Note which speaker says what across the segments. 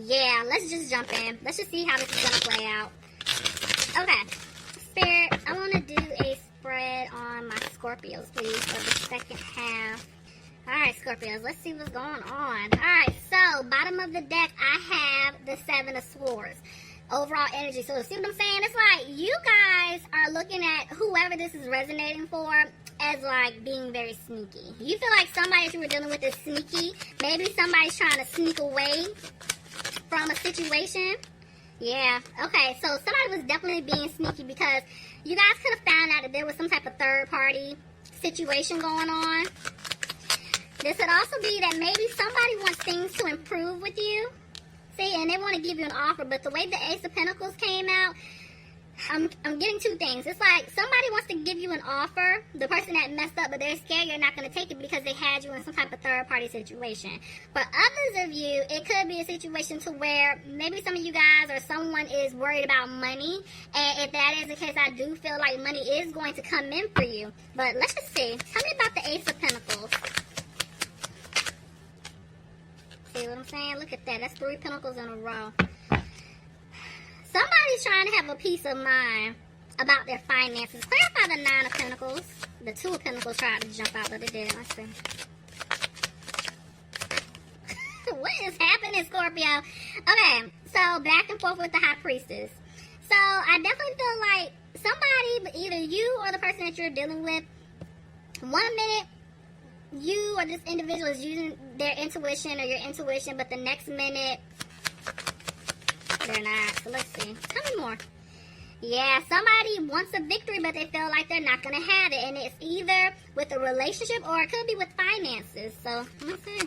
Speaker 1: Yeah, let's just jump in. Let's just see how this is going to play out. Okay. Spirit, I want to do a spread on my Scorpios, please, for the second half. Alright, Scorpios, let's see what's going on. Alright, so, bottom of the deck, I have the Seven of Swords. Overall energy. So, see what I'm saying? It's like, you guys are looking at whoever this is resonating for as, like, being very sneaky. You feel like somebody that you were dealing with is sneaky. Maybe somebody's trying to sneak away from a situation. Yeah, okay, so somebody was definitely being sneaky because you guys could have found out that there was some type of third-party situation going on. This could also be that maybe somebody wants things to improve with you. See, and they want to give you an offer, but the way the Ace of Pentacles came out, I'm getting two things. It's like somebody wants to give you an offer, the person that messed up, but they're scared you're not going to take it because they had you in some type of third-party situation. For others of you, it could be a situation to where maybe some of you guys or someone is worried about money, and if that is the case, I do feel like money is going to come in for you. But let's just see. Tell me about the Ace of Pentacles. See what I'm saying? Look at that. That's 3 pentacles in a row. Somebody's trying to have a peace of mind about their finances. Clarify the 9 of Pentacles. The 2 of Pentacles tried to jump out, but it didn't. Let's see. What is happening, Scorpio? Okay, so back and forth with the High Priestess. So I definitely feel like somebody, either you or the person that you're dealing with, 1 minute you or this individual is using their intuition or your intuition, but the next minute they're not. So let's see. Tell me more. Yeah, somebody wants a victory, but they feel like they're not going to have it. And it's either with a relationship or it could be with finances. So, let's see.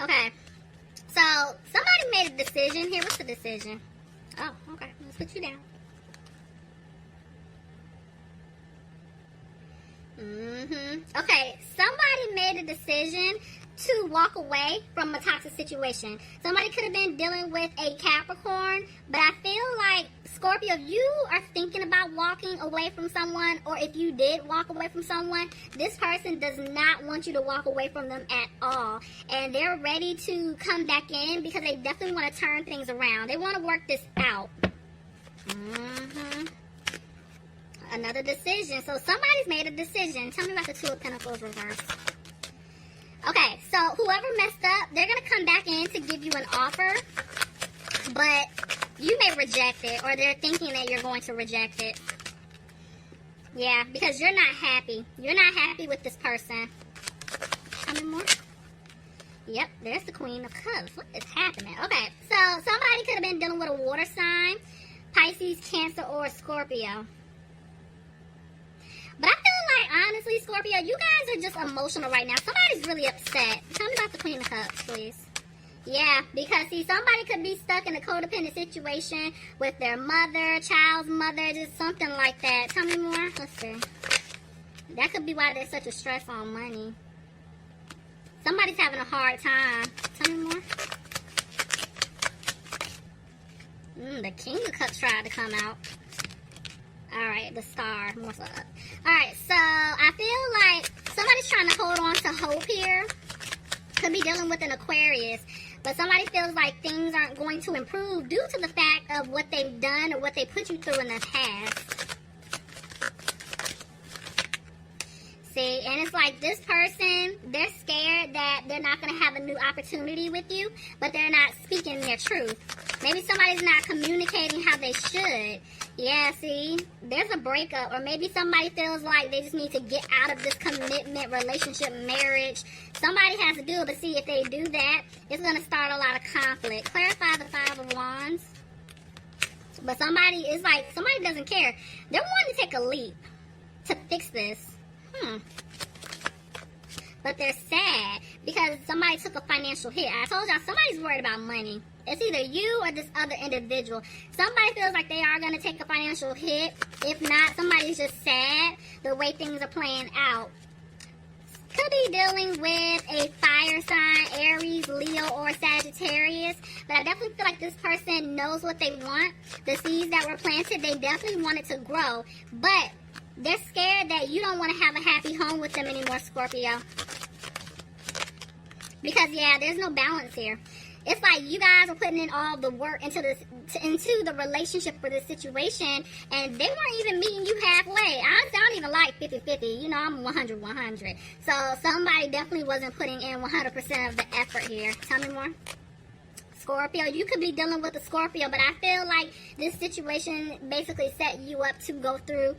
Speaker 1: Okay. So, somebody made a decision here. What's the decision? Oh, okay. Let's put you down. Okay, somebody made a decision to walk away from a toxic situation. Somebody could have been dealing with a Capricorn, but I feel like, Scorpio, if you are thinking about walking away from someone, or if you did walk away from someone, this person does not want you to walk away from them at all. And they're ready to come back in because they definitely want to turn things around. They want to work this out. Another decision. So somebody's made a decision. Tell me about the 2 of Pentacles reversed. Okay, so whoever messed up, they're going to come back in to give you an offer, but you may reject it, or they're thinking that you're going to reject it. Yeah, because you're not happy. You're not happy with this person. How many more? Yep, there's the Queen of Cups. What is happening? Okay, so somebody could have been dealing with a water sign, Pisces, Cancer, or Scorpio. But I feel like, honestly, Scorpio, you guys are just emotional right now. Somebody's really upset. Tell me about the Queen of Cups, please. Yeah, because, see, somebody could be stuck in a codependent situation with their mother, child's mother, just something like that. Tell me more. Let's see. That could be why there's such a stress on money. Somebody's having a hard time. Tell me more. The King of Cups tried to come out. Alright, the Star. More so. Alright, so I feel like somebody's trying to hold on to hope here. Could be dealing with an Aquarius. But somebody feels like things aren't going to improve due to the fact of what they've done or what they put you through in the past. See, and it's like this person, they're scared that they're not going to have a new opportunity with you, but they're not speaking their truth. Maybe somebody's not communicating how they should. Yeah, see, there's a breakup, or maybe somebody feels like they just need to get out of this commitment, relationship, marriage. Somebody has to do it, but see, if they do that, it's going to start a lot of conflict. Clarify the 5 of Wands. But somebody is like, somebody doesn't care. They're wanting to take a leap to fix this. But they're sad because somebody took a financial hit. I told y'all, somebody's worried about money. It's either you or this other individual. Somebody feels like they are going to take a financial hit. If not, somebody's just sad the way things are playing out. Could be dealing with a fire sign, Aries, Leo, or Sagittarius. But I definitely feel like this person knows what they want. The seeds that were planted, they definitely want it to grow. But They're scared that you don't want to have a happy home with them anymore, Scorpio. Because, yeah, there's no balance here. It's like you guys are putting in all the work into the relationship for this situation, and they weren't even meeting you halfway. I don't even like 50-50. You know, I'm 100-100. So somebody definitely wasn't putting in 100% of the effort here. Tell me more. Scorpio, you could be dealing with a Scorpio, but I feel like this situation basically set you up to go through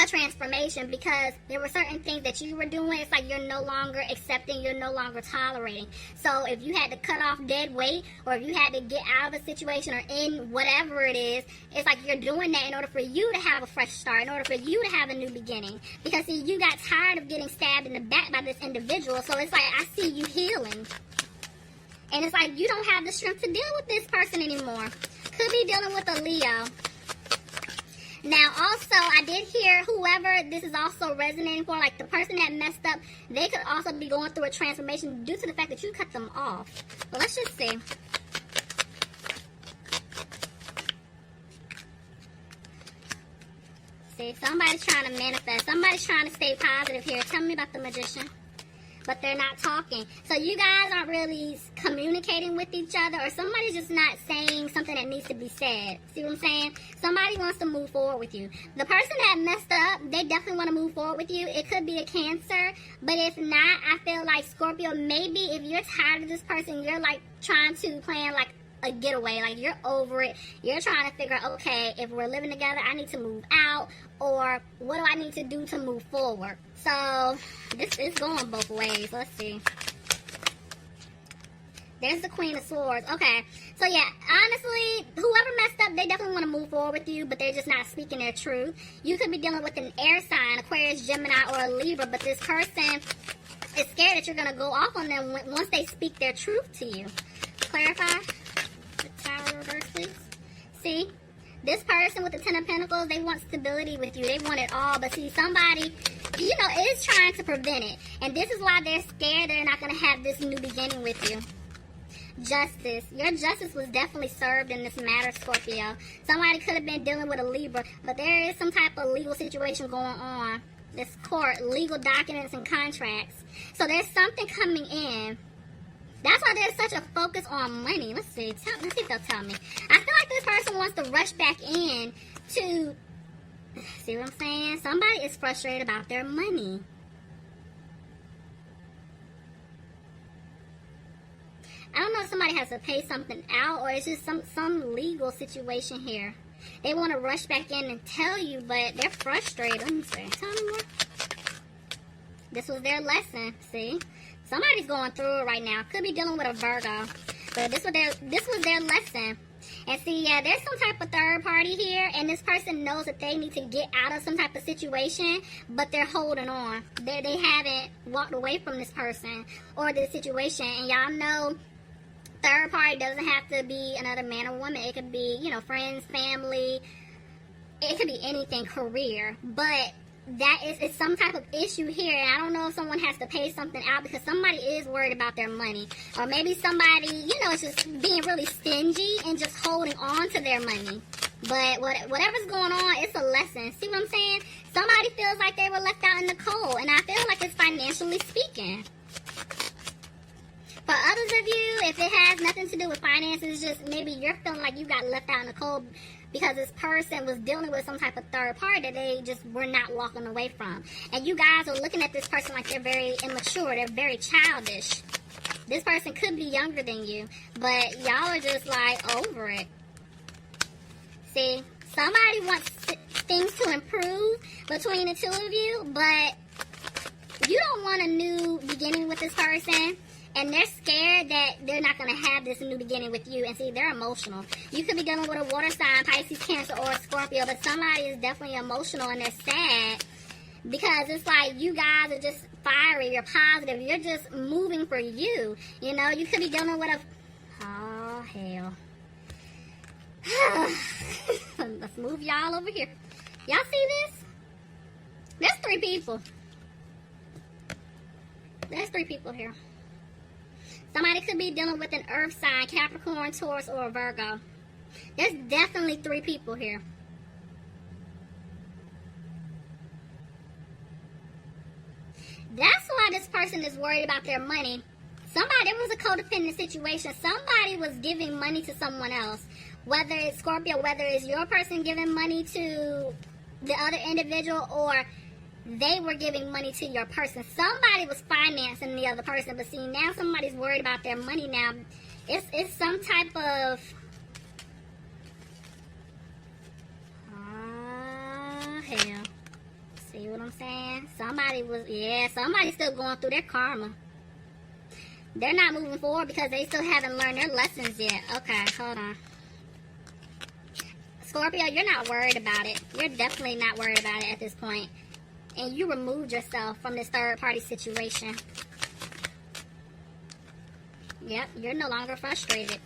Speaker 1: a transformation, because there were certain things that you were doing. It's like you're no longer accepting, you're no longer tolerating. So if you had to cut off dead weight, or if you had to get out of a situation or in whatever it is, it's like you're doing that in order for you to have a fresh start, in order for you to have a new beginning. Because see, you got tired of getting stabbed in the back by this individual, so it's like I see you healing. And it's like you don't have the strength to deal with this person anymore. Could be dealing with a Leo. Now, also, I did hear whoever this is also resonating for, like the person that messed up, they could also be going through a transformation due to the fact that you cut them off. But let's just see. See, somebody's trying to manifest. Somebody's trying to stay positive here. Tell me about the Magician. But they're not talking. So you guys aren't really communicating with each other, or somebody's just not saying something that needs to be said. See what I'm saying? Somebody wants to move forward with you. The person that messed up, they definitely want to move forward with you. It could be a Cancer, but if not, I feel like Scorpio, maybe if you're tired of this person, you're like trying to plan like a getaway, like you're over it. You're trying to figure out, okay, if we're living together, I need to move out, or what do I need to do to move forward? So this is going both ways. Let's see. There's the Queen of Swords. Okay, so yeah, honestly, whoever messed up, they definitely want to move forward with you, but they're just not speaking their truth. You could be dealing with an air sign, Aquarius, Gemini, or a Libra, but this person is scared that you're going to go off on them once they speak their truth to you. Clarify. Tower reverses. See, this person with the Ten of Pentacles, they want stability with you. They want it all. But see, somebody, you know, is trying to prevent it. And this is why they're scared they're not going to have this new beginning with you. Justice. Your justice was definitely served in this matter, Scorpio. Somebody could have been dealing with a Libra, but there is some type of legal situation going on. This court, legal documents and contracts. So there's something coming in. That's why there's such a focus on money. Let's see. Let's see if they'll tell me. I feel like this person wants to rush back in to... See what I'm saying? Somebody is frustrated about their money. I don't know if somebody has to pay something out, or it's just some legal situation here. They want to rush back in and tell you, but they're frustrated. Let me see. Tell me more. This was their lesson. See? Somebody's going through it right now. Could be dealing with a Virgo. But this was their lesson. And see, yeah, there's some type of third party here, and this person knows that they need to get out of some type of situation, but they're holding on. They haven't walked away from this person or this situation. And y'all know, third party doesn't have to be another man or woman. It could be, you know, friends, family. It could be anything, career. But it's some type of issue here, and I don't know if someone has to pay something out because somebody is worried about their money, or maybe somebody, you know, is just being really stingy and just holding on to their money. But whatever's going on, it's a lesson. See what I'm saying? Somebody feels like they were left out in the cold, and I feel like it's financially speaking. For others of you, if it has nothing to do with finances, just maybe you're feeling like you got left out in the cold because this person was dealing with some type of third party that they just were not walking away from. And you guys are looking at this person like they're very immature. They're very childish. This person could be younger than you, but y'all are just like over it. See, somebody wants things to improve between the two of you, but you don't want a new beginning with this person. And they're scared that they're not going to have this new beginning with you. And see, they're emotional. You could be dealing with a water sign, Pisces, Cancer, or Scorpio. But somebody is definitely emotional and they're sad. Because it's like you guys are just fiery. You're positive. You're just moving for you. You know, you could be dealing with a... Oh, hell. Let's move y'all over here. Y'all see this? There's 3 people. There's 3 people here. Somebody could be dealing with an earth sign, Capricorn, Taurus, or a Virgo. There's definitely 3 people here. person is worried about their money. There was a codependent situation. Somebody was giving money to someone else. Whether it's Scorpio, whether it's your person giving money to the other individual, or they were giving money to your person. Somebody was financing the other person. But see, now somebody's worried about their money now. It's some type of... hell. See what I'm saying? Somebody's still going through their karma. They're not moving forward because they still haven't learned their lessons yet. Okay, hold on. Scorpio, you're not worried about it. You're definitely not worried about it at this point. And you removed yourself from this third-party situation. Yep, you're no longer frustrated.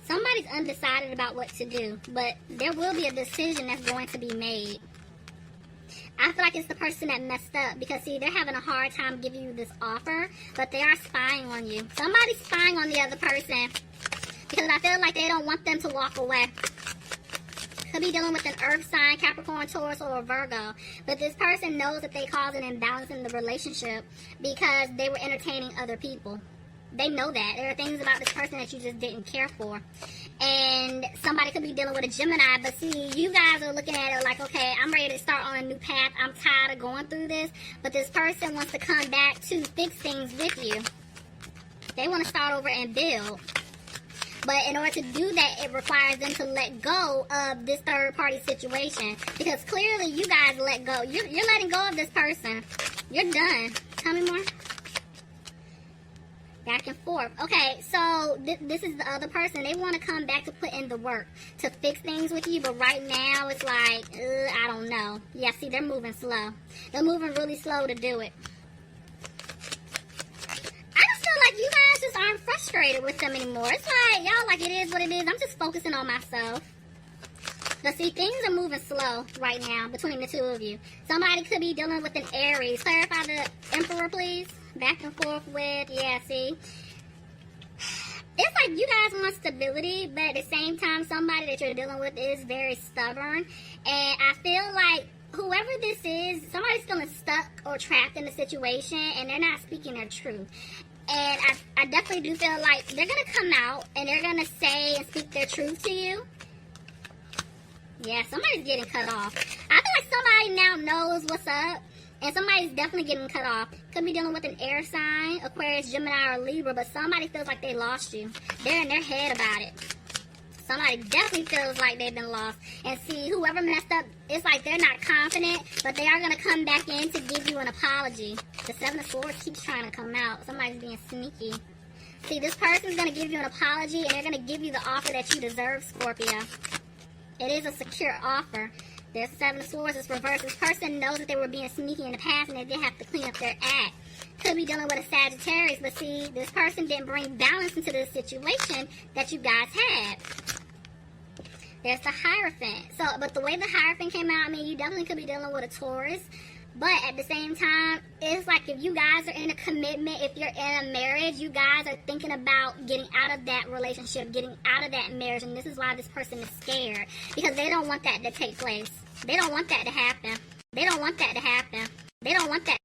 Speaker 1: Somebody's undecided about what to do, but there will be a decision that's going to be made. I feel like it's the person that messed up because, see, they're having a hard time giving you this offer, but they are spying on you. Somebody's spying on the other person because I feel like they don't want them to walk away. Could be dealing with an earth sign, Capricorn, Taurus, or a Virgo. But this person knows that they caused an imbalance in the relationship because they were entertaining other people. They know that. There are things about this person that you just didn't care for. And somebody could be dealing with a Gemini, but see, you guys are looking at it like, okay, I'm ready to start on a new path. I'm tired of going through this. But this person wants to come back to fix things with you. They want to start over and build. But in order to do that, it requires them to let go of this third-party situation. Because clearly, you guys let go. You're letting go of this person. You're done. Tell me more. Back and forth. Okay, so this is the other person. They want to come back to put in the work to fix things with you, but right now it's like, I don't know. Yeah, see, they're moving slow. They're moving really slow to do it. I just feel like you guys just aren't frustrated with them anymore. It's like, y'all, like, it is what it is. I'm just focusing on myself. But see, things are moving slow right now between the two of you. Somebody could be dealing with an Aries. Clarify the Emperor, please. Back and forth with, yeah, see. It's like you guys want stability, but at the same time, somebody that you're dealing with is very stubborn. And I feel like whoever this is, somebody's feeling stuck or trapped in a situation, and they're not speaking their truth. And I definitely do feel like they're going to come out, and they're going to say and speak their truth to you. Yeah, somebody's getting cut off. I feel like somebody now knows what's up. And somebody's definitely getting cut off. Could be dealing with an air sign, Aquarius, Gemini, or Libra, but somebody feels like they lost you. They're in their head about it. Somebody definitely feels like they've been lost. And see, whoever messed up, it's like they're not confident, but they are going to come back in to give you an apology. The Seven of Swords keeps trying to come out. Somebody's being sneaky. See, this person's going to give you an apology, and they're going to give you the offer that you deserve, Scorpio. It is a secure offer. There's Seven of Swords is reversed. This person knows that they were being sneaky in the past and they did have to clean up their act. Could be dealing with a Sagittarius, but see, this person didn't bring balance into the situation that you guys had. There's the Hierophant. So, but the way the Hierophant came out, I mean, you definitely could be dealing with a Taurus. But at the same time, it's like if you guys are in a commitment, if you're in a marriage, you guys are thinking about getting out of that relationship, getting out of that marriage. And this is why this person is scared. Because they don't want that to take place. They don't want that to happen. They don't want that to happen. They don't want that.